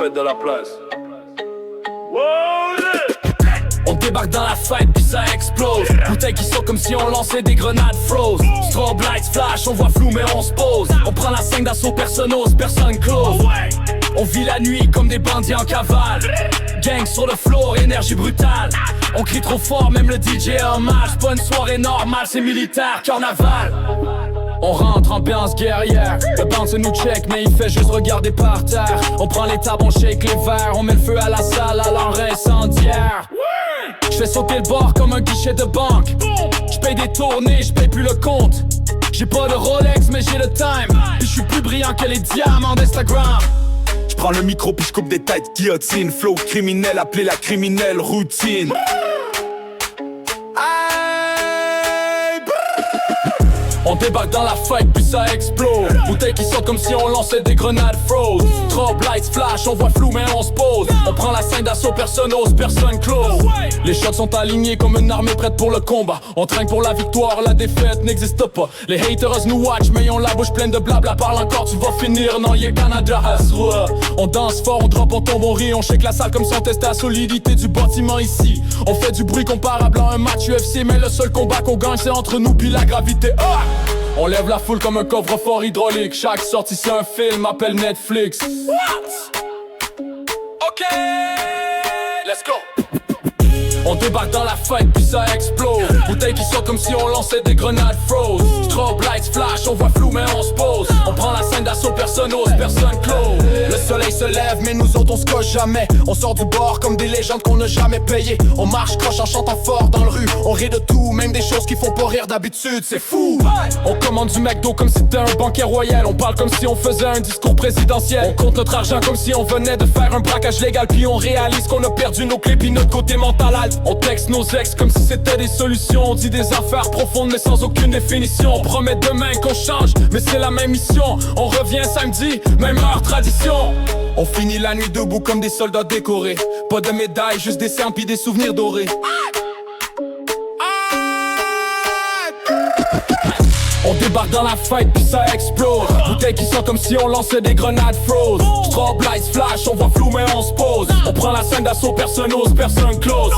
fête de la place. On débarque dans la fête puis ça explose. Bouteilles qui sont comme si on lançait des grenades froze. Strobe lights flash, on voit flou mais on se pose. On prend la 5 d'assaut, personne ose, personne close. On vit la nuit comme des bandits en cavale. Gang sur le floor, énergie brutale. On crie trop fort, même le DJ est en mal. C'est pas une soirée normale, c'est militaire, carnaval. On rentre, ambiance guerrière. Le bounce nous check, mais il fait juste regarder par terre. On prend les tables, on shake les verres. On met le feu à la salle, à l'enrain incendiaire. J'fais sauter le bord comme un guichet de banque. J'paye des tournées, j'paye plus le compte. J'ai pas de Rolex, mais j'ai le time. Puis j'suis plus brillant que les diamants d'Instagram. Prends le micro puis j'coupe des têtes guillotine. Flow criminel, appelé la criminelle routine. On débarque dans la fête puis ça explose. Bouteilles qui sortent comme si on lançait des grenades froze. Strobe lights flash, on voit flou mais on se pose. On prend la 5 d'assaut, personne ose, personne close. Les shots sont alignés comme une armée prête pour le combat. On trinque pour la victoire, la défaite n'existe pas. Les haters nous watch mais ils ont la bouche pleine de blabla. Parle encore, tu vas finir, non y'a Canada. On danse fort, on drop, on tombe, on rit. On shake la salle comme si on testait la solidité du bâtiment ici. On fait du bruit comparable à un match UFC. Mais le seul combat qu'on gagne c'est entre nous puis la gravité. On lève la foule comme un coffre-fort hydraulique. Chaque sortie c'est un film, appelle Netflix. What? Ok, let's go. On débarque dans la fête puis ça explose. Bouteilles qui sortent comme si on lançait des grenades froze. Strobe lights flash, on voit flou mais on se pose. On prend la 5 d'assaut, personne ose, personne close. Le soleil se lève mais nous autres on se coche jamais. On sort du bord comme des légendes qu'on n'a jamais payées. On marche croche en chantant fort dans le rue. On rit de tout, même des choses qui font pas rire d'habitude, c'est fou. On commande du McDo comme si c'était un banquet royal. On parle comme si on faisait un discours présidentiel. On compte notre argent comme si on venait de faire un braquage légal. Puis on réalise qu'on a perdu nos clés puis notre côté mental halte. On texte nos ex comme si c'était des solutions. On dit des affaires profondes mais sans aucune définition. On promet demain qu'on change mais c'est la même mission. On revient samedi, même heure, tradition. On finit la nuit debout comme des soldats décorés. Pas de médailles, juste des cernes pis des souvenirs dorés. On débarque dans la fête puis ça explose. Bouteilles qui sont comme si on lançait des grenades froze. Strobe lights flash, on voit flou mais on se pose. On prend la 5 d'assaut, personne ose, personne close.